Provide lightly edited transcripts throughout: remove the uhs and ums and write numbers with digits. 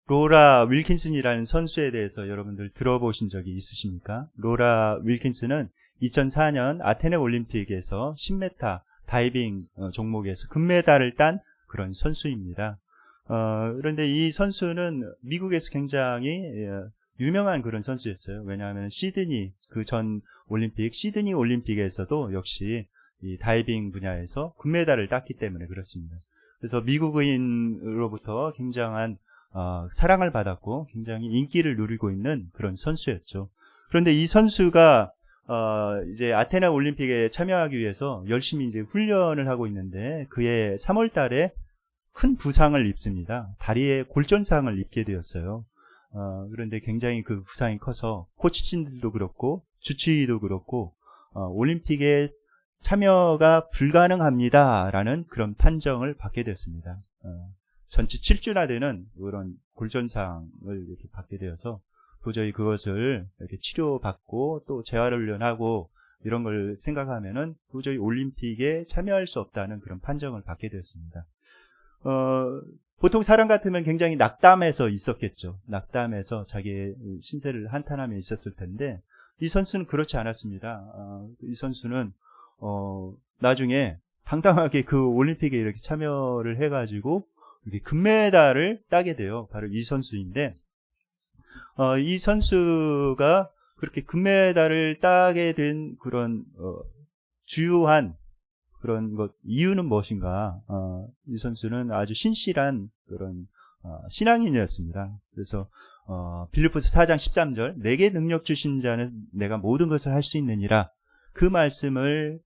로라 윌킨슨이라는 선수에 대해서 여러분들 들어보신 적이 있으십니까? 로라 윌킨슨은 2004년 아테네 올림픽에서 10m 다이빙 종목에서 금메달을 딴 그런 선수입니다. 그런데 이 선수는 미국에서 굉장히 유명한 그런 선수였어요. 왜냐하면 시드니, 그 전 올림픽, 시드니 올림픽에서도 역시 이 다이빙 분야에서 금메달을 땄기 때문에 그렇습니다. 그래서 미국인으로부터 굉장한 사랑을 받았고 굉장히 인기를 누리고 있는 그런 선수였죠. 그런데 이 선수가 이제 아테네 올림픽에 참여하기 위해서 열심히 이제 훈련을 하고 있는데 그해 3월 달에 큰 부상을 입습니다. 다리에 골전상을 입게 되었어요. 그런데 굉장히 그 부상이 커서 코치진들도 그렇고 주치의도 그렇고 올림픽에 참여가 불가능합니다라는 그런 판정을 받게 됐습니다. 전치 7주나 되는 그런 골전상을 이렇게 받게 되어서 도저히 그것을 이렇게 치료받고 또 재활훈련하고 이런 걸 생각하면은 도저히 올림픽에 참여할 수 없다는 그런 판정을 받게 되었습니다. 보통 사람 같으면 굉장히 낙담해서 있었겠죠. 낙담해서 자기의 신세를 한탄하며 있었을 텐데 이 선수는 그렇지 않았습니다. 이 선수는 나중에 당당하게 그 올림픽에 이렇게 참여를 해가지고 이렇게 금메달을 따게 돼요. 바로 이 선수인데 이 선수가 그렇게 금메달을 따게 된 그런 주요한 그런 것 이유는 무엇인가? 이 선수는 아주 신실한 그런 신앙인이었습니다. 그래서 빌립보서 4장 13절 내게 능력 주신 자는 내가 모든 것을 할 수 있느니라 그 말씀을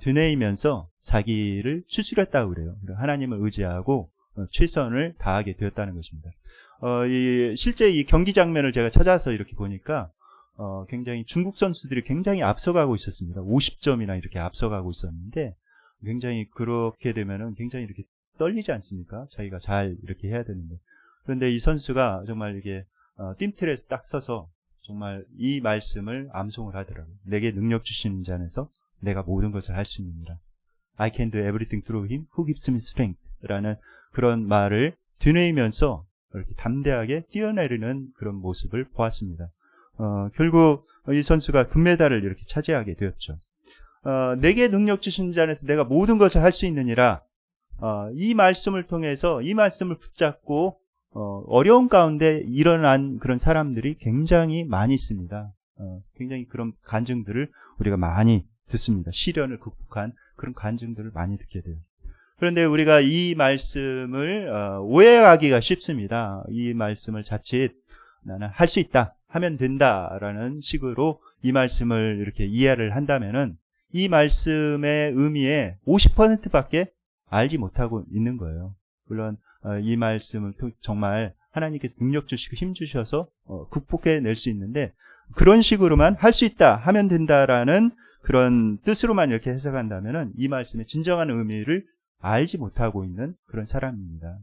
되뇌이면서 자기를 추스렸다고 그래요. 하나님을 의지하고 최선을 다하게 되었다는 것입니다. 실제 이 경기 장면을 제가 찾아서 이렇게 보니까 굉장히 중국 선수들이 굉장히 앞서가고 있었습니다. 50점이나 이렇게 앞서가고 있었는데 굉장히 그렇게 되면은 굉장히 이렇게 떨리지 않습니까? 자기가 잘 이렇게 해야 되는데. 그런데 이 선수가 정말 이게 뜀틀에서 딱 서서 정말 이 말씀을 암송을 하더라고요. 내게 능력 주시는 자 안에서 내가 모든 것을 할 수 있느니라. I can do everything through him who gives me strength 라는 그런 말을 되뇌이면서 이렇게 담대하게 뛰어내리는 그런 모습을 보았습니다. 결국 이 선수가 금메달을 이렇게 차지하게 되었죠. 내게 능력 주신 자 안에서 내가 모든 것을 할 수 있느니라. 이 말씀을 통해서 이 말씀을 붙잡고 어려운 가운데 일어난 그런 사람들이 굉장히 많이 있습니다. 굉장히 그런 간증들을 우리가 많이 듣습니다. 시련을 극복한 그런 간증들을 많이 듣게 돼요. 그런데 우리가 이 말씀을 오해하기가 쉽습니다. 이 말씀을 자칫 나는 할 수 있다, 하면 된다라는 식으로 이 말씀을 이렇게 이해를 한다면은 이 말씀의 의미의 50%밖에 알지 못하고 있는 거예요. 물론 이 말씀을 정말 하나님께서 능력 주시고 힘 주셔서 극복해낼 수 있는데 그런 식으로만 할 수 있다, 하면 된다라는 그런 뜻으로만 이렇게 해석한다면은 이 말씀의 진정한 의미를 알지 못하고 있는 그런 사람입니다.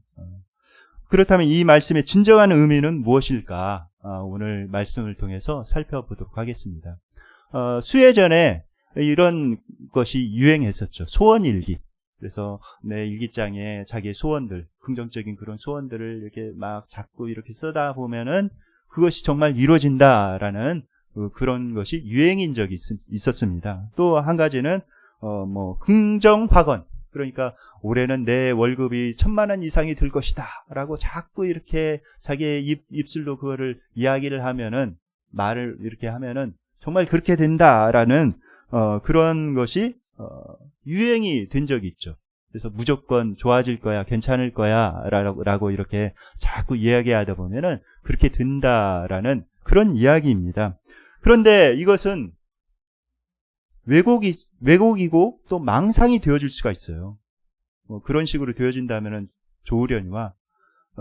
그렇다면 이 말씀의 진정한 의미는 무엇일까? 오늘 말씀을 통해서 살펴보도록 하겠습니다. 수해 전에 이런 것이 유행했었죠. 소원일기. 그래서 내 일기장에 자기의 소원들, 긍정적인 그런 소원들을 이렇게 막 자꾸 이렇게 쓰다 보면은 그것이 정말 이루어진다라는 그런 것이 유행인 적이 있었습니다. 또 한 가지는 긍정 확언. 그러니까 올해는 내 월급이 1,000만 원 이상이 들 것이다 라고 자꾸 이렇게 자기의 입술로 그거를 이야기를 하면은, 말을 이렇게 하면은 정말 그렇게 된다라는 그런 것이 유행이 된 적이 있죠. 그래서 무조건 좋아질 거야, 괜찮을 거야 라고 이렇게 자꾸 이야기하다 보면은 그렇게 된다라는 그런 이야기입니다. 그런데 이것은 왜곡이고 또 망상이 되어질 수가 있어요. 그런 식으로 되어진다면 좋으려니와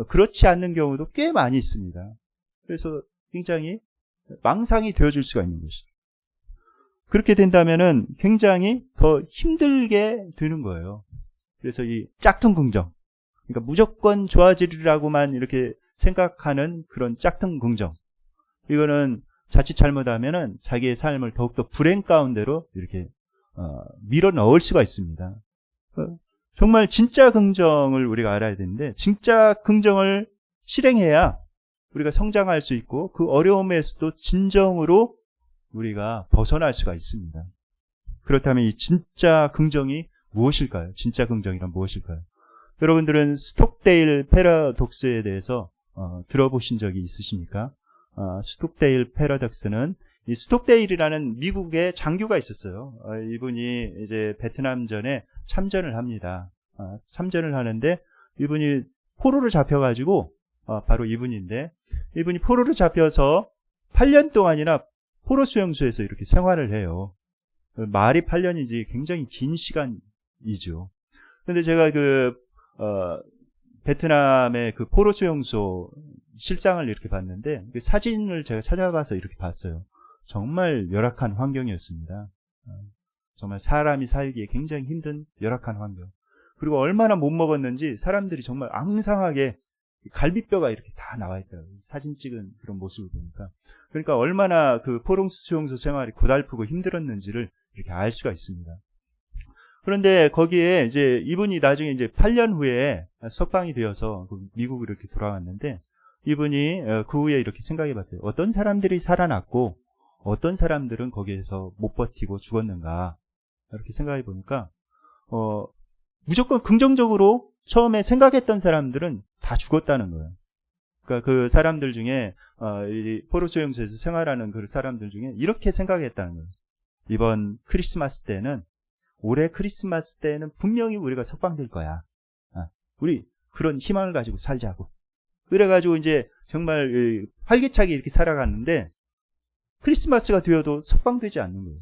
그렇지 않는 경우도 꽤 많이 있습니다. 그래서 굉장히 망상이 되어질 수가 있는 것이죠. 그렇게 된다면 굉장히 더 힘들게 되는 거예요. 그래서 이 짝퉁 긍정, 그러니까 무조건 좋아지리라고만 이렇게 생각하는 그런 짝퉁 긍정, 이거는 자칫 잘못하면은 자기의 삶을 더욱더 불행 가운데로 이렇게 밀어 넣을 수가 있습니다. 정말 진짜 긍정을 우리가 알아야 되는데 진짜 긍정을 실행해야 우리가 성장할 수 있고 그 어려움에서도 진정으로 우리가 벗어날 수가 있습니다. 그렇다면 이 진짜 긍정이 무엇일까요? 진짜 긍정이란 무엇일까요? 여러분들은 스톡데일 패러독스에 대해서 들어보신 적이 있으십니까? 스톡데일 패러독스는 이 스톡데일이라는 미국의 장교가 있었어요. 이분이 이제 베트남전에 참전을 합니다. 참전을 하는데 이분이 포로를 잡혀가지고 바로 이분인데 이분이 포로를 잡혀서 8년 동안이나 포로 수용소에서 이렇게 생활을 해요. 말이 8년이지 굉장히 긴 시간이죠. 그런데 제가 베트남의 그 포로 수용소 실상을 이렇게 봤는데 그 사진을 제가 찾아가서 이렇게 봤어요. 정말 열악한 환경이었습니다. 정말 사람이 살기에 굉장히 힘든 열악한 환경. 그리고 얼마나 못 먹었는지 사람들이 정말 앙상하게 갈비뼈가 이렇게 다 나와 있더라고요. 사진 찍은 그런 모습을 보니까. 그러니까 얼마나 그 포로 수용소 생활이 고달프고 힘들었는지를 이렇게 알 수가 있습니다. 그런데 거기에 이제 이분이 나중에 이제 8년 후에 석방이 되어서 미국으로 이렇게 돌아왔는데 이분이 그 후에 이렇게 생각해 봤대요. 어떤 사람들이 살아났고 어떤 사람들은 거기에서 못 버티고 죽었는가. 이렇게 생각해 보니까 무조건 긍정적으로 처음에 생각했던 사람들은 다 죽었다는 거예요. 그러니까 그 사람들 중에 이 포로 수용소에서 생활하는 그 사람들 중에 이렇게 생각했다는 거예요. 이번 크리스마스 때는 올해 크리스마스 때는 분명히 우리가 석방될 거야. 우리 그런 희망을 가지고 살자고. 그래가지고 이제 정말 활기차게 이렇게 살아갔는데 크리스마스가 되어도 석방되지 않는 거예요.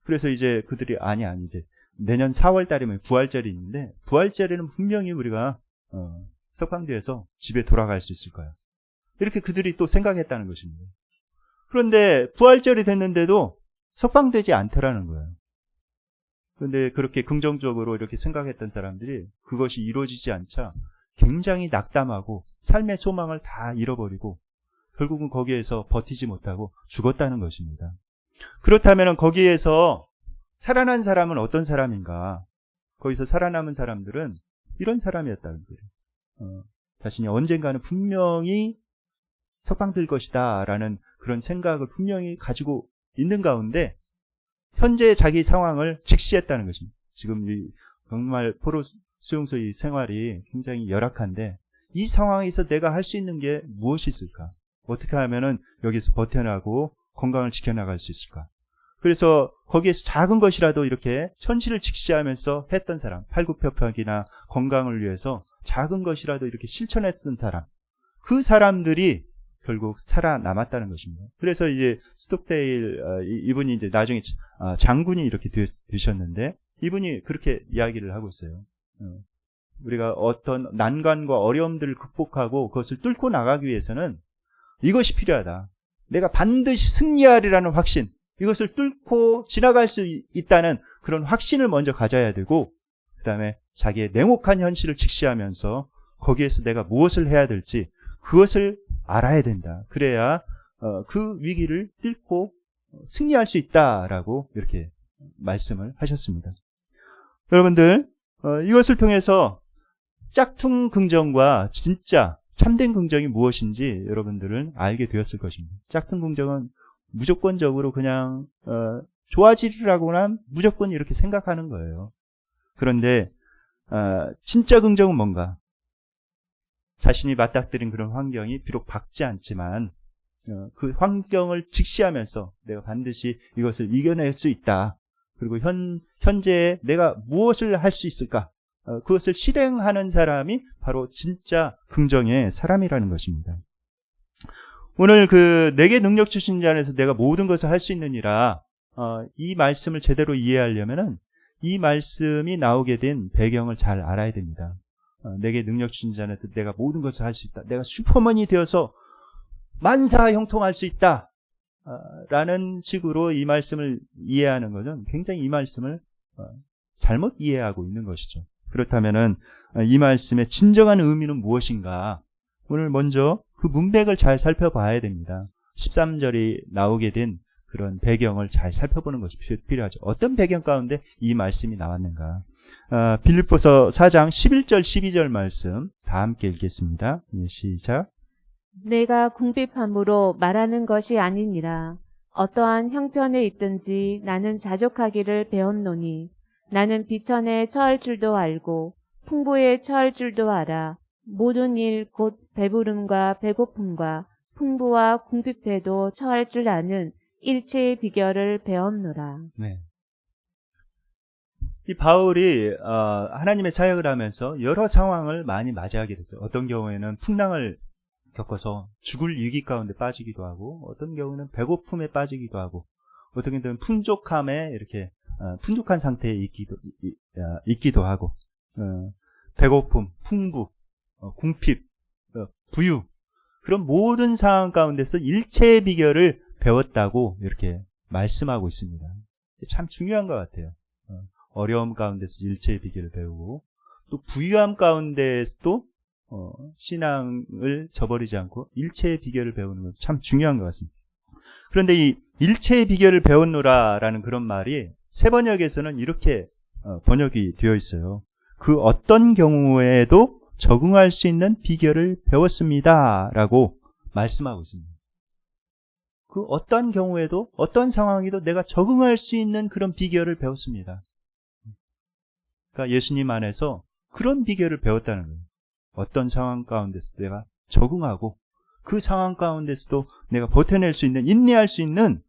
그래서 이제 그들이 아니 이제 내년 4월 달이면 부활절이 있는데 부활절에는 분명히 우리가 석방되어서 집에 돌아갈 수 있을 거야. 이렇게 그들이 또 생각했다는 것입니다. 그런데 부활절이 됐는데도 석방되지 않더라는 거예요. 그런데 그렇게 긍정적으로 이렇게 생각했던 사람들이 그것이 이루어지지 않자 굉장히 낙담하고 삶의 소망을 다 잃어버리고 결국은 거기에서 버티지 못하고 죽었다는 것입니다. 그렇다면 거기에서 살아난 사람은 어떤 사람인가? 거기서 살아남은 사람들은 이런 사람이었다는 거예요. 자신이 언젠가는 분명히 석방될 것이다 라는 그런 생각을 분명히 가지고 있는 가운데 현재 자기 상황을 직시했다는 것입니다. 지금 정말 포로 수용소 의 생활이 굉장히 열악한데 이 상황에서 내가 할 수 있는 게 무엇이 있을까? 어떻게 하면은 여기서 버텨나고 건강을 지켜나갈 수 있을까? 그래서 거기에서 작은 것이라도 이렇게 현실을 직시하면서 했던 사람, 팔굽혀펴기나 건강을 위해서 작은 것이라도 이렇게 실천했던 사람, 그 사람들이 결국 살아남았다는 것입니다. 그래서 이제 스톡데일 이분이 이제 나중에 장군이 이렇게 되셨는데 이분이 그렇게 이야기를 하고 있어요. 우리가 어떤 난관과 어려움들을 극복하고 그것을 뚫고 나가기 위해서는 이것이 필요하다. 내가 반드시 승리하리라는 확신, 이것을 뚫고 지나갈 수 있다는 그런 확신을 먼저 가져야 되고 그 다음에 자기의 냉혹한 현실을 직시하면서 거기에서 내가 무엇을 해야 될지 그것을 알아야 된다. 그래야 그 위기를 뚫고 승리할 수 있다라고 이렇게 말씀을 하셨습니다. 여러분들 이것을 통해서 짝퉁 긍정과 진짜 참된 긍정이 무엇인지 여러분들은 알게 되었을 것입니다. 짝퉁 긍정은 무조건적으로 그냥 좋아지리라고는 무조건 이렇게 생각하는 거예요. 그런데 진짜 긍정은 뭔가? 자신이 맞닥뜨린 그런 환경이 비록 밝지 않지만 그 환경을 직시하면서 내가 반드시 이것을 이겨낼 수 있다. 그리고 현재에 내가 무엇을 할 수 있을까? 그것을 실행하는 사람이 바로 진짜 긍정의 사람이라는 것입니다. 오늘 내게 능력 주신 자 안에서 내가 모든 것을 할 수 있느니라 이 말씀을 제대로 이해하려면은 이 말씀이 나오게 된 배경을 잘 알아야 됩니다. 내게 능력 주신 자 안에서 내가 모든 것을 할 수 있다. 내가 슈퍼맨이 되어서 만사형통할 수 있다. 라는 식으로 이 말씀을 이해하는 것은 굉장히 이 말씀을 잘못 이해하고 있는 것이죠. 그렇다면은 이 말씀의 진정한 의미는 무엇인가? 오늘 먼저 그 문맥을 잘 살펴봐야 됩니다. 13절이 나오게 된 그런 배경을 잘 살펴보는 것이 필요하죠. 어떤 배경 가운데 이 말씀이 나왔는가? 빌립보서 4장 11절 12절 말씀 다 함께 읽겠습니다. 시작. 내가 궁핍함으로 말하는 것이 아니니라. 어떠한 형편에 있든지 나는 자족하기를 배웠노니 나는 비천에 처할 줄도 알고 풍부에 처할 줄도 알아. 모든 일 곧 배부름과 배고픔과 풍부와 궁핍에도 처할 줄 아는 일체의 비결을 배웠노라. 네. 이 바울이 하나님의 사역을 하면서 여러 상황을 많이 맞이하게 됐죠. 어떤 경우에는 풍랑을 겪어서 죽을 위기 가운데 빠지기도 하고, 어떤 경우는 배고픔에 빠지기도 하고, 어떤 경우는 풍족함에 이렇게 풍족한 상태에 있기도 하고, 배고픔, 풍부, 궁핍, 부유, 그런 모든 상황 가운데서 일체의 비결을 배웠다고 이렇게 말씀하고 있습니다. 참 중요한 것 같아요. 어려움 가운데서 일체의 비결을 배우고, 또 부유함 가운데서도 신앙을 저버리지 않고 일체의 비결을 배우는 것은 참 중요한 것 같습니다. 그런데 이 일체의 비결을 배웠노라라는 그런 말이 새 번역에서는 이렇게 번역이 되어 있어요. 그 어떤 경우에도 적응할 수 있는 비결을 배웠습니다 라고 말씀하고 있습니다. 그 어떤 경우에도 어떤 상황에도 내가 적응할 수 있는 그런 비결을 배웠습니다. 그러니까 예수님 안에서 그런 비결을 배웠다는 거예요. 어떤 상황 가운데서 내가 적응하고 그 상황 가운데서도 내가 버텨낼 수 있는, 인내할 수 있는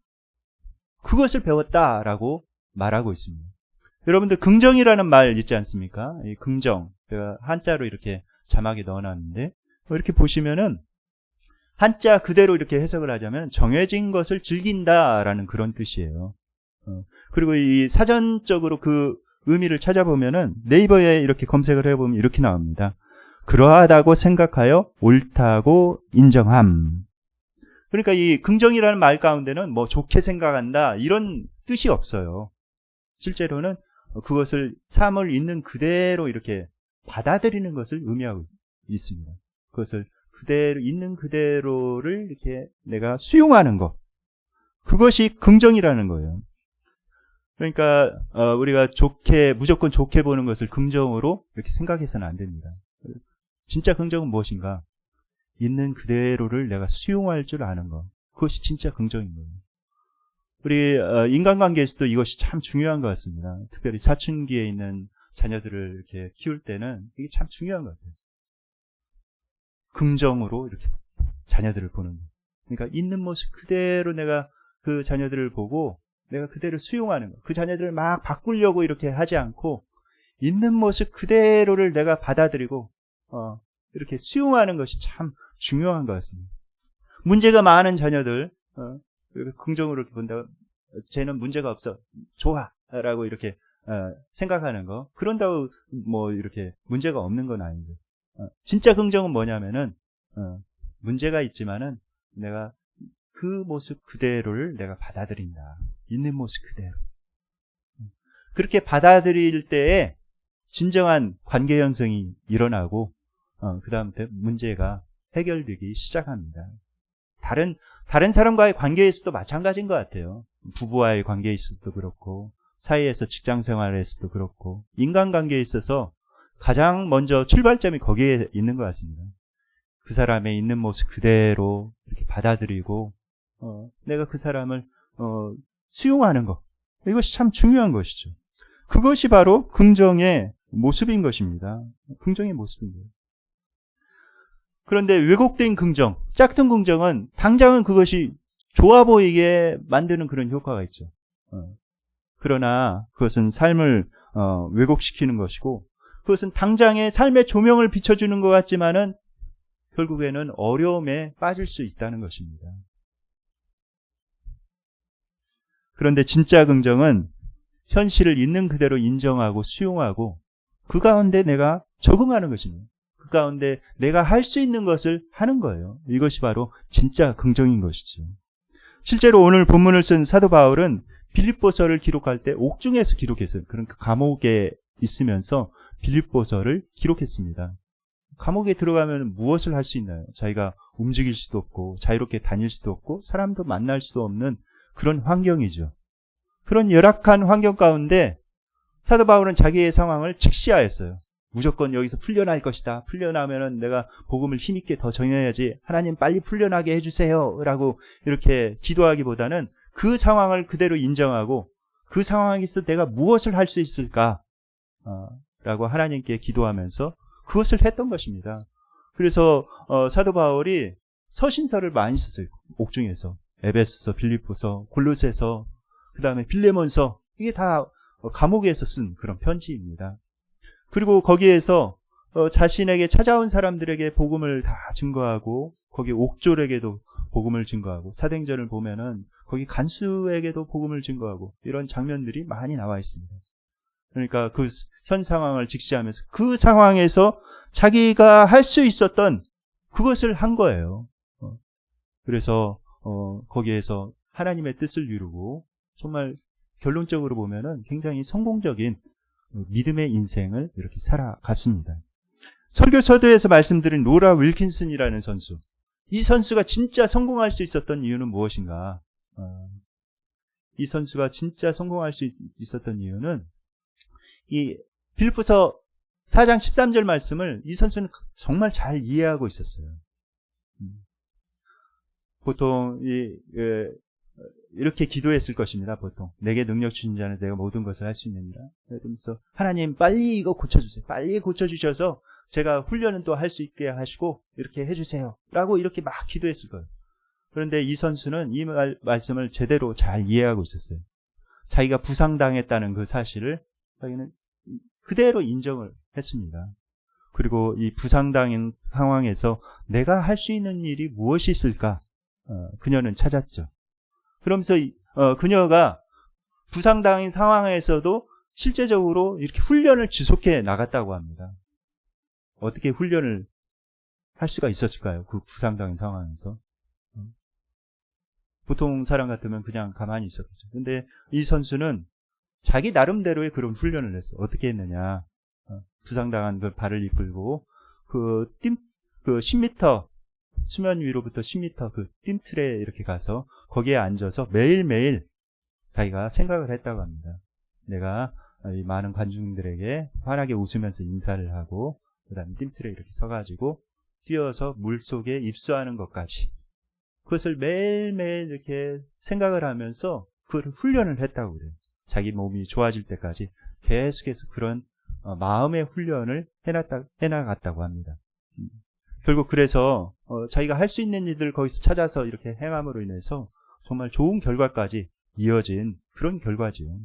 그것을 배웠다라고 말하고 있습니다. 여러분들 긍정이라는 말 있지 않습니까? 이 긍정, 제가 한자로 이렇게 자막에 넣어놨는데 이렇게 보시면은 한자 그대로 이렇게 해석을 하자면 정해진 것을 즐긴다라는 그런 뜻이에요. 그리고 이 사전적으로 그 의미를 찾아보면은 네이버에 이렇게 검색을 해보면 이렇게 나옵니다. 그러하다고 생각하여 옳다고 인정함. 그러니까 이 긍정이라는 말 가운데는 뭐 좋게 생각한다 이런 뜻이 없어요. 실제로는 그것을 삶을 있는 그대로 이렇게 받아들이는 것을 의미하고 있습니다. 그것을 그대로 있는 그대로를 이렇게 내가 수용하는 것. 그것이 긍정이라는 거예요. 그러니까 우리가 무조건 좋게 보는 것을 긍정으로 이렇게 생각해서는 안 됩니다. 진짜 긍정은 무엇인가? 있는 그대로를 내가 수용할 줄 아는 것. 그것이 진짜 긍정인 거예요. 우리 인간관계에서도 이것이 참 중요한 것 같습니다. 특별히 사춘기에 있는 자녀들을 이렇게 키울 때는 이게 참 중요한 것 같아요. 긍정으로 이렇게 자녀들을 보는 것. 그러니까 있는 모습 그대로 내가 그 자녀들을 보고 내가 그대로 수용하는 것. 그 자녀들을 막 바꾸려고 이렇게 하지 않고 있는 모습 그대로를 내가 받아들이고 이렇게 수용하는 것이 참 중요한 것 같습니다. 문제가 많은 자녀들 긍정으로 본다. 쟤는 문제가 없어. 좋아. 라고 이렇게 생각하는 거. 그런다고 뭐 이렇게 문제가 없는 건 아니죠. 진짜 긍정은 뭐냐면은 문제가 있지만은 내가 그 모습 그대로를 내가 받아들인다. 있는 모습 그대로. 그렇게 받아들일 때에 진정한 관계 형성이 일어나고 그 다음부터 문제가 해결되기 시작합니다. 다른 사람과의 관계에서도 마찬가지인 것 같아요. 부부와의 관계에 있어도 그렇고 사이에서 직장 생활에서도 그렇고 인간관계에 있어서 가장 먼저 출발점이 거기에 있는 것 같습니다. 그 사람의 있는 모습 그대로 이렇게 받아들이고 내가 그 사람을 수용하는 것. 이것이 참 중요한 것이죠. 그것이 바로 긍정의 모습인 것입니다. 긍정의 모습인 거예요. 그런데 왜곡된 긍정, 짝퉁 긍정은 당장은 그것이 좋아 보이게 만드는 그런 효과가 있죠. 그러나 그것은 삶을 왜곡시키는 것이고 그것은 당장의 삶의 조명을 비춰주는 것 같지만은 결국에는 어려움에 빠질 수 있다는 것입니다. 그런데 진짜 긍정은 현실을 있는 그대로 인정하고 수용하고 그 가운데 내가 적응하는 것입니다. 그 가운데 내가 할 수 있는 것을 하는 거예요. 이것이 바로 진짜 긍정인 것이죠. 실제로 오늘 본문을 쓴 사도 바울은 빌립보서를 기록할 때 옥중에서 기록했어요. 그러니까 감옥에 있으면서 빌립보서를 기록했습니다. 감옥에 들어가면 무엇을 할 수 있나요? 자기가 움직일 수도 없고 자유롭게 다닐 수도 없고 사람도 만날 수도 없는 그런 환경이죠. 그런 열악한 환경 가운데 사도 바울은 자기의 상황을 직시하였어요. 무조건 여기서 풀려날 것이다. 풀려나면은 내가 복음을 힘있게 더 전해야지. 하나님 빨리 풀려나게 해주세요. 라고 이렇게 기도하기보다는 그 상황을 그대로 인정하고 그 상황에서 내가 무엇을 할 수 있을까? 라고 하나님께 기도하면서 그것을 했던 것입니다. 그래서 사도 바울이 서신서를 많이 썼어요. 옥중에서. 에베소서, 빌립보서, 골로새서, 그 다음에 빌레몬서, 이게 다 감옥에서 쓴 그런 편지입니다. 그리고 거기에서 자신에게 찾아온 사람들에게 복음을 다 증거하고 거기 옥졸에게도 복음을 증거하고 사도행전을 보면은 거기 간수에게도 복음을 증거하고 이런 장면들이 많이 나와 있습니다. 그러니까 그 현 상황을 직시하면서 그 상황에서 자기가 할 수 있었던 그것을 한 거예요. 그래서 거기에서 하나님의 뜻을 이루고 정말 결론적으로 보면은 굉장히 성공적인 믿음의 인생을 이렇게 살아갔습니다. 설교서두에서 말씀드린 로라 윌킨슨이라는 선수. 이 선수가 진짜 성공할 수 있었던 이유는 무엇인가? 이 선수가 진짜 성공할 수 있었던 이유는 이 빌립보서 4장 13절 말씀을 이 선수는 정말 잘 이해하고 있었어요. 보통 이렇게 기도했을 것입니다. 보통 내게 능력 주신 자는 내가 모든 것을 할 수 있느니라. 그러면서 하나님 빨리 이거 고쳐주세요. 빨리 고쳐주셔서 제가 훈련은 또 할 수 있게 하시고 이렇게 해주세요. 라고 이렇게 막 기도했을 거예요. 그런데 이 선수는 이 말씀을 제대로 잘 이해하고 있었어요. 자기가 부상당했다는 그 사실을 자기는 그대로 인정을 했습니다. 그리고 이 부상당한 상황에서 내가 할 수 있는 일이 무엇이 있을까? 그녀는 찾았죠. 그러면서 그녀가 부상당한 상황에서도 실제적으로 이렇게 훈련을 지속해 나갔다고 합니다. 어떻게 훈련을 할 수가 있었을까요? 그 부상당한 상황에서. 보통 사람 같으면 그냥 가만히 있었겠죠. 근데 이 선수는 자기 나름대로의 그런 훈련을 했어요. 어떻게 했느냐. 부상당한 그 발을 이끌고 그 10m 수면 위로부터 10m 그 띵틀에 이렇게 가서 거기에 앉아서 매일매일 자기가 생각을 했다고 합니다. 내가 이 많은 관중들에게 환하게 웃으면서 인사를 하고 그 다음에 띵틀에 이렇게 서가지고 뛰어서 물속에 입수하는 것까지 그것을 매일매일 이렇게 생각을 하면서 그걸 훈련을 했다고 그래요. 자기 몸이 좋아질 때까지 계속해서 그런 마음의 훈련을 해나갔다고 합니다. 결국 그래서 자기가 할 수 있는 일들을 거기서 찾아서 이렇게 행함으로 인해서 정말 좋은 결과까지 이어진 그런 결과지요.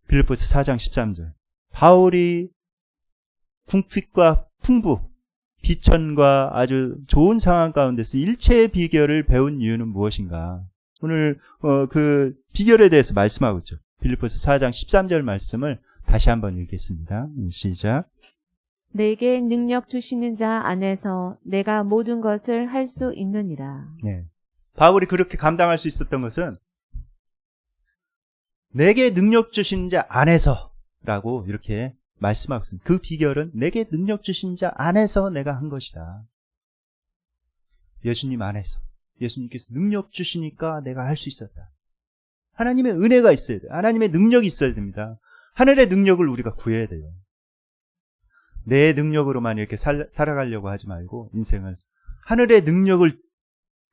빌립보서 4장 13절. 바울이 궁핍과 풍부, 비천과 아주 좋은 상황 가운데서 일체의 비결을 배운 이유는 무엇인가? 오늘 그 비결에 대해서 말씀하고 있죠. 빌립보서 4장 13절 말씀을 다시 한번 읽겠습니다. 시작. 내게 능력 주시는 자 안에서 내가 모든 것을 할 수 있느니라. 네. 바울이 그렇게 감당할 수 있었던 것은 내게 능력 주신 자 안에서라고 이렇게 말씀하고 있습니다. 그 비결은 내게 능력 주신 자 안에서 내가 한 것이다. 예수님 안에서. 예수님께서 능력 주시니까 내가 할 수 있었다. 하나님의 은혜가 있어야 돼요. 하나님의 능력이 있어야 됩니다. 하늘의 능력을 우리가 구해야 돼요. 내 능력으로만 이렇게 살아가려고 하지 말고 인생을 하늘의 능력을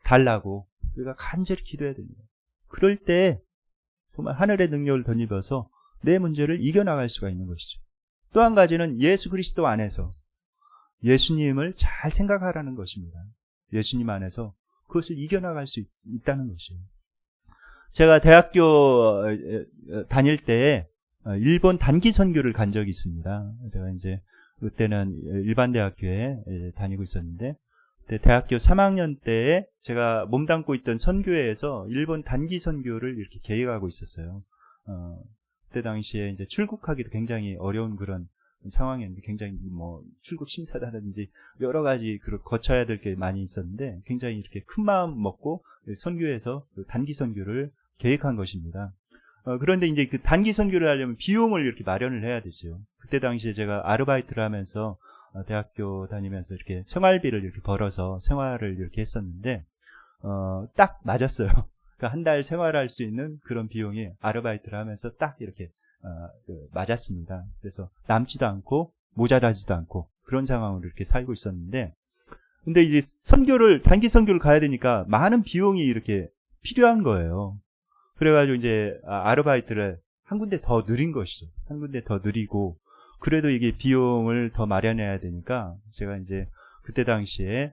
달라고 우리가 간절히 기도해야 됩니다. 그럴 때 정말 하늘의 능력을 덧입어서 내 문제를 이겨나갈 수가 있는 것이죠. 또 한 가지는 예수 그리스도 안에서 예수님을 잘 생각하라는 것입니다. 예수님 안에서 그것을 이겨나갈 수 있다는 것이에요. 제가 대학교 다닐 때 일본 단기 선교를 간 적이 있습니다. 제가 이제 그때는 일반 대학교에 다니고 있었는데 대학교 3학년 때에 제가 몸담고 있던 선교회에서 일본 단기 선교를 이렇게 계획하고 있었어요. 그때 당시에 이제 출국하기도 굉장히 어려운 그런 상황이었는데 굉장히 뭐 출국 심사라든지 여러 가지 거쳐야 될 게 많이 있었는데 굉장히 이렇게 큰 마음 먹고 선교회에서 단기 선교를 계획한 것입니다. 그런데 이제 그 단기 선교를 하려면 비용을 이렇게 마련을 해야 되죠. 그때 당시에 제가 아르바이트를 하면서 대학교 다니면서 이렇게 생활비를 이렇게 벌어서 생활을 이렇게 했었는데 딱 맞았어요. 그러니까 한 달 생활할 수 있는 그런 비용이 아르바이트를 하면서 딱 이렇게 맞았습니다. 그래서 남지도 않고 모자라지도 않고 그런 상황으로 이렇게 살고 있었는데, 근데 이제 단기 선교를 가야 되니까 많은 비용이 이렇게 필요한 거예요. 그래가지고 이제 아르바이트를 한 군데 더 늘린 것이죠. 한 군데 더 늘리고, 그래도 이게 비용을 더 마련해야 되니까 제가 이제 그때 당시에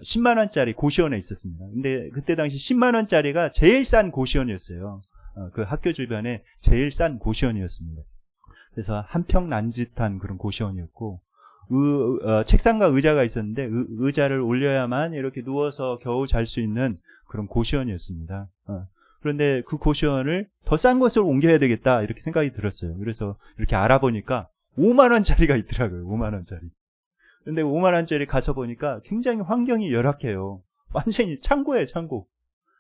10만 원짜리 고시원에 있었습니다. 근데 그때 당시 10만 원짜리가 제일 싼 고시원이었어요. 그 학교 주변에 제일 싼 고시원이었습니다. 그래서 한평 난짓한 그런 고시원이었고, 책상과 의자가 있었는데 의자를 올려야만 이렇게 누워서 겨우 잘 수 있는 그런 고시원이었습니다. 그런데 그 고시원을 더 싼 곳으로 옮겨야 되겠다 이렇게 생각이 들었어요. 그래서 이렇게 알아보니까 5만 원짜리가 있더라고요. 5만 원짜리. 근데 5만 원짜리 가서 보니까 굉장히 환경이 열악해요. 완전히 창고예요, 창고.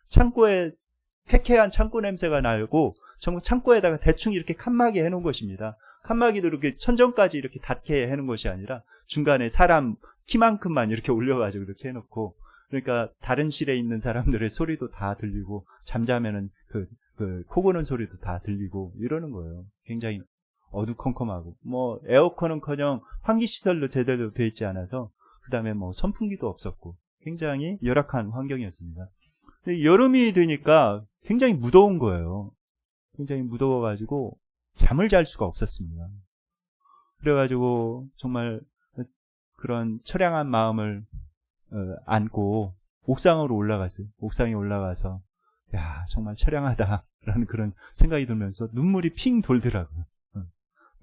창고에 쾌쾌한 창고 냄새가 나고, 창고에다가 대충 이렇게 칸막이 해놓은 것입니다. 칸막이도 이렇게 천정까지 이렇게 닿게 해놓은 것이 아니라 중간에 사람 키만큼만 이렇게 올려가지고 이렇게 해놓고, 그러니까 다른 실에 있는 사람들의 소리도 다 들리고, 잠자면은 코 고는 소리도 다 들리고 이러는 거예요. 굉장히 어두컴컴하고, 뭐 에어컨은커녕 환기시설도 제대로 되어 있지 않아서, 그 다음에 뭐 선풍기도 없었고 굉장히 열악한 환경이었습니다. 근데 여름이 되니까 굉장히 무더운 거예요. 굉장히 무더워가지고 잠을 잘 수가 없었습니다. 그래가지고 정말 그런 처량한 마음을 안고 옥상으로 올라갔어요. 옥상에 올라가서 야, 정말 처량하다라는 그런 생각이 들면서 눈물이 핑 돌더라고요.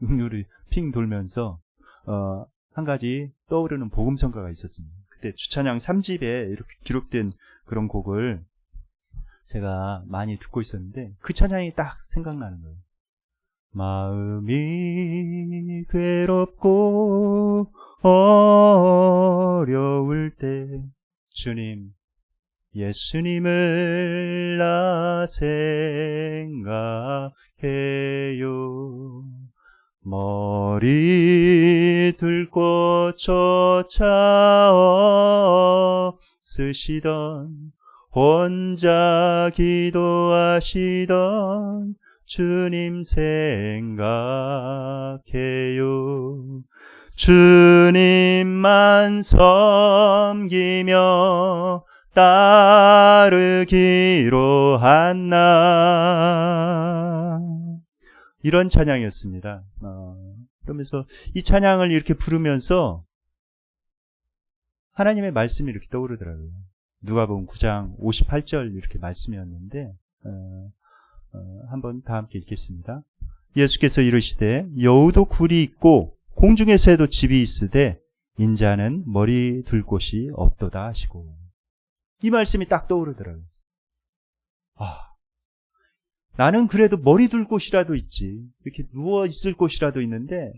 눈물이 핑 돌면서 한 가지 떠오르는 복음성가가 있었습니다. 그때 주찬양 3집에 이렇게 기록된 그런 곡을 제가 많이 듣고 있었는데, 그 찬양이 딱 생각나는 거예요. 마음이 괴롭고 어려울 때 주님, 예수님을 나 생각해요. 머리 둘 곳조차 없으시던, 혼자 기도하시던 주님 생각해요. 주님만 섬기며 따르기로 한 날. 이런 찬양이었습니다. 그러면서 이 찬양을 이렇게 부르면서 하나님의 말씀이 이렇게 떠오르더라고요. 누가복음 9장 58절 이렇게 말씀이었는데, 한번 다 함께 읽겠습니다. 예수께서 이르시되 여우도 굴이 있고 공중의 새도 집이 있으되 인자는 머리 둘 곳이 없도다 하시고, 이 말씀이 딱 떠오르더라고요. 나는 그래도 머리 둘 곳이라도 있지, 이렇게 누워 있을 곳이라도 있는데,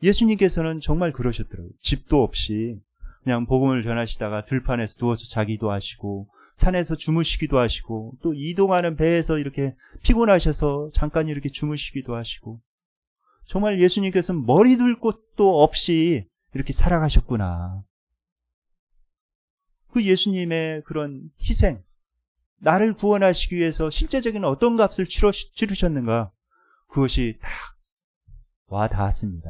예수님께서는 정말 그러셨더라고요. 집도 없이 그냥 복음을 전하시다가 들판에서 누워서 자기도 하시고, 산에서 주무시기도 하시고, 또 이동하는 배에서 이렇게 피곤하셔서 잠깐 이렇게 주무시기도 하시고, 정말 예수님께서는 머리 둘 곳도 없이 이렇게 살아가셨구나. 그 예수님의 그런 희생, 나를 구원하시기 위해서 실제적인 어떤 값을 치르셨는가, 그것이 딱 와 닿았습니다.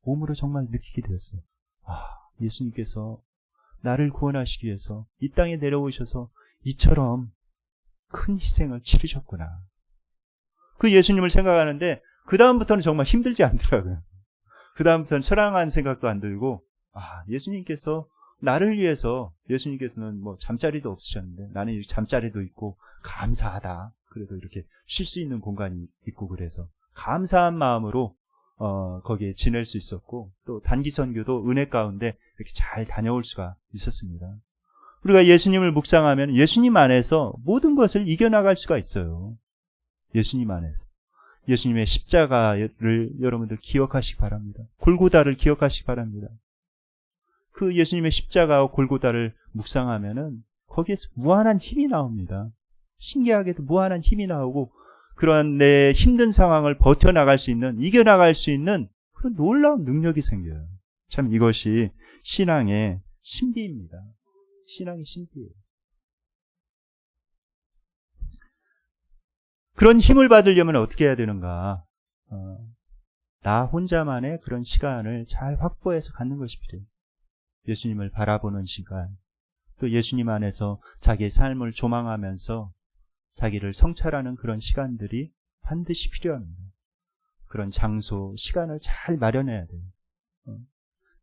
몸으로 정말 느끼게 되었어요. 예수님께서 나를 구원하시기 위해서 이 땅에 내려오셔서 이처럼 큰 희생을 치르셨구나. 그 예수님을 생각하는데 그 다음부터는 정말 힘들지 않더라고요. 그 다음부터는 처량한 생각도 안 들고, 예수님께서 나를 위해서, 예수님께서는 뭐 잠자리도 없으셨는데 나는 이 잠자리도 있고 감사하다. 그래도 이렇게 쉴 수 있는 공간이 있고, 그래서 감사한 마음으로 거기에 지낼 수 있었고, 또 단기 선교도 은혜 가운데 이렇게 잘 다녀올 수가 있었습니다. 우리가 예수님을 묵상하면 예수님 안에서 모든 것을 이겨나갈 수가 있어요. 예수님 안에서. 예수님의 십자가를 여러분들 기억하시기 바랍니다. 골고다를 기억하시기 바랍니다. 그 예수님의 십자가와 골고다를 묵상하면은 거기에서 무한한 힘이 나옵니다. 신기하게도 무한한 힘이 나오고, 그런 내 힘든 상황을 버텨나갈 수 있는, 이겨나갈 수 있는 그런 놀라운 능력이 생겨요. 참 이것이 신앙의 신비입니다. 신앙의 신비예요. 그런 힘을 받으려면 어떻게 해야 되는가? 나 혼자만의 그런 시간을 잘 확보해서 갖는 것이 필요해요. 예수님을 바라보는 시간, 또 예수님 안에서 자기의 삶을 조망하면서 자기를 성찰하는 그런 시간들이 반드시 필요합니다. 그런 장소, 시간을 잘 마련해야 돼요.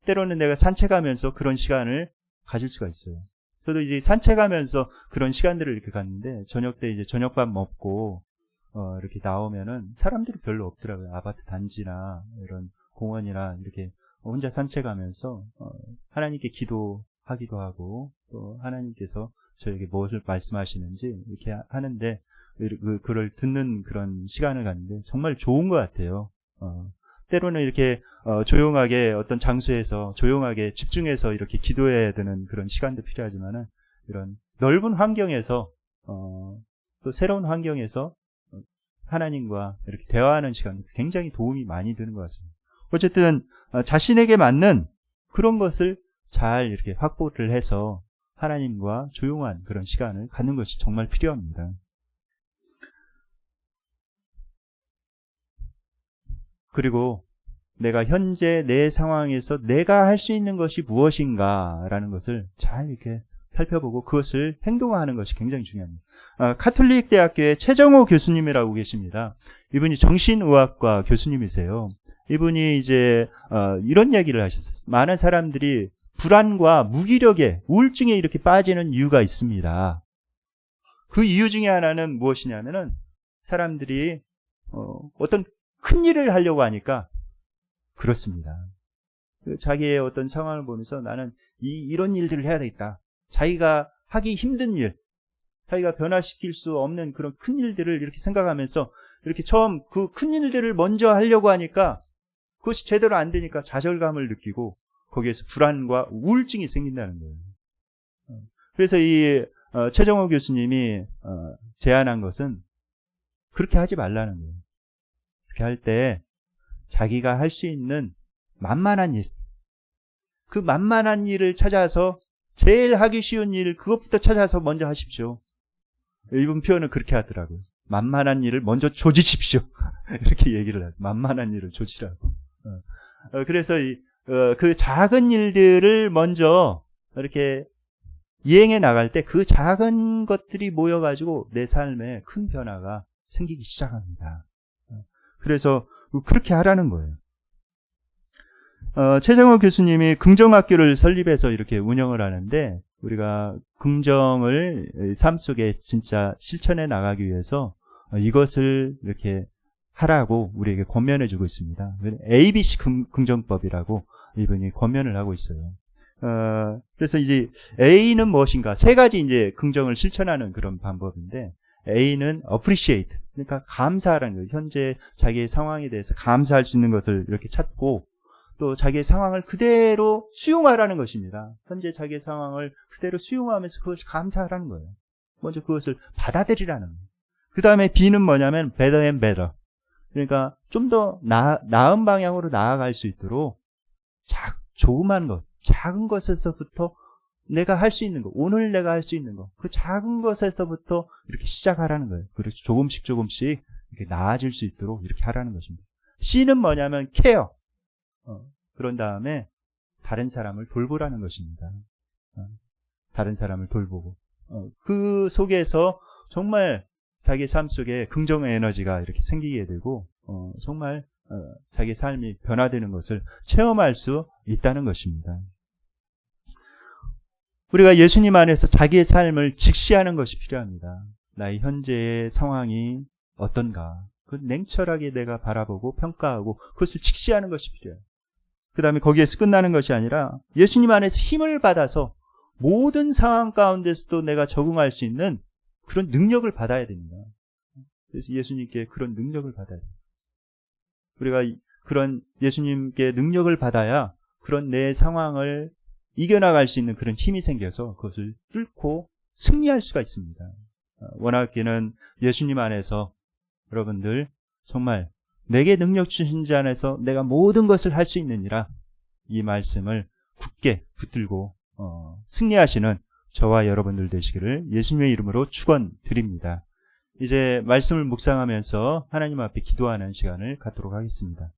때로는 내가 산책하면서 그런 시간을 가질 수가 있어요. 저도 이제 산책하면서 그런 시간들을 이렇게 갔는데, 저녁 때 이제 저녁밥 먹고 이렇게 나오면은 사람들이 별로 없더라고요. 아파트 단지나 이런 공원이나 이렇게 혼자 산책하면서 하나님께 기도하기도 하고, 또 하나님께서 저에게 무엇을 말씀하시는지 이렇게 하는데, 그걸 듣는 그런 시간을 갖는데 정말 좋은 것 같아요. 때로는 이렇게 조용하게 어떤 장소에서 조용하게 집중해서 이렇게 기도해야 되는 그런 시간도 필요하지만은, 이런 넓은 환경에서 또 새로운 환경에서 하나님과 이렇게 대화하는 시간 굉장히 도움이 많이 되는 것 같습니다. 어쨌든 자신에게 맞는 그런 것을 잘 이렇게 확보를 해서 하나님과 조용한 그런 시간을 갖는 것이 정말 필요합니다. 그리고 내가 현재 내 상황에서 내가 할 수 있는 것이 무엇인가라는 것을 잘 이렇게 살펴보고 그것을 행동화하는 것이 굉장히 중요합니다. 카톨릭 대학교의 최정호 교수님이라고 계십니다. 이분이 정신의학과 교수님이세요. 이분이 이제 이런 얘기를 하셨어요. 많은 사람들이 불안과 무기력에, 우울증에 이렇게 빠지는 이유가 있습니다. 그 이유 중에 하나는 무엇이냐면은 사람들이 어떤 큰 일을 하려고 하니까 그렇습니다. 자기의 어떤 상황을 보면서 나는 이런 일들을 해야 되겠다. 자기가 하기 힘든 일, 자기가 변화시킬 수 없는 그런 큰 일들을 이렇게 생각하면서 이렇게 처음 그 큰 일들을 먼저 하려고 하니까 그것이 제대로 안 되니까 좌절감을 느끼고 거기에서 불안과 우울증이 생긴다는 거예요. 그래서 이 최정호 교수님이 제안한 것은 그렇게 하지 말라는 거예요. 그렇게 할 때 자기가 할 수 있는 만만한 일, 그 만만한 일을 찾아서 제일 하기 쉬운 일, 그것부터 찾아서 먼저 하십시오. 이분 표현은 그렇게 하더라고요. 만만한 일을 먼저 조지십시오. 이렇게 얘기를 해요. 만만한 일을 조지라고. 그래서 그 작은 일들을 먼저 이렇게 이행해 나갈 때 그 작은 것들이 모여가지고 내 삶에 큰 변화가 생기기 시작합니다. 그래서 그렇게 하라는 거예요. 최정호 교수님이 긍정학교를 설립해서 이렇게 운영을 하는데, 우리가 긍정을 삶 속에 진짜 실천해 나가기 위해서 이것을 이렇게 하라고 우리에게 권면해 주고 있습니다. ABC 긍정법이라고 이분이 권면을 하고 있어요. 그래서 이제 A는 무엇인가? 세 가지 이제 긍정을 실천하는 그런 방법인데, A는 appreciate, 그러니까 감사하라는 거예요. 현재 자기의 상황에 대해서 감사할 수 있는 것을 이렇게 찾고, 또 자기의 상황을 그대로 수용하라는 것입니다. 현재 자기의 상황을 그대로 수용하면서 그것을 감사하라는 거예요. 먼저 그것을 받아들이라는 거예요. 그 다음에 B는 뭐냐면 better and better, 그러니까 좀 더 나은 방향으로 나아갈 수 있도록 조그만 것, 작은 것에서부터 내가 할 수 있는 것, 오늘 내가 할 수 있는 것, 그 작은 것에서부터 이렇게 시작하라는 거예요. 그래서 조금씩 이렇게 나아질 수 있도록 이렇게 하라는 것입니다. C는 뭐냐면 care, 그런 다음에 다른 사람을 돌보라는 것입니다. 다른 사람을 돌보고 그 속에서 정말 자기 삶 속에 긍정 에너지가 이렇게 생기게 되고 정말 자기 삶이 변화되는 것을 체험할 수 있다는 것입니다. 우리가 예수님 안에서 자기의 삶을 직시하는 것이 필요합니다. 나의 현재의 상황이 어떤가, 그 냉철하게 내가 바라보고 평가하고 그것을 직시하는 것이 필요해요. 그 다음에 거기에서 끝나는 것이 아니라 예수님 안에서 힘을 받아서 모든 상황 가운데서도 내가 적응할 수 있는 그런 능력을 받아야 됩니다. 그래서 예수님께 그런 능력을 받아야 돼요. 우리가 그런 예수님께 능력을 받아야 그런 내 상황을 이겨나갈 수 있는 그런 힘이 생겨서 그것을 뚫고 승리할 수가 있습니다. 원하기는 예수님 안에서 여러분들 정말 내게 능력 주신 자 안에서 내가 모든 것을 할 수 있느니라, 이 말씀을 굳게 붙들고 승리하시는 저와 여러분들 되시기를 예수님의 이름으로 축원드립니다. 이제 말씀을 묵상하면서 하나님 앞에 기도하는 시간을 갖도록 하겠습니다.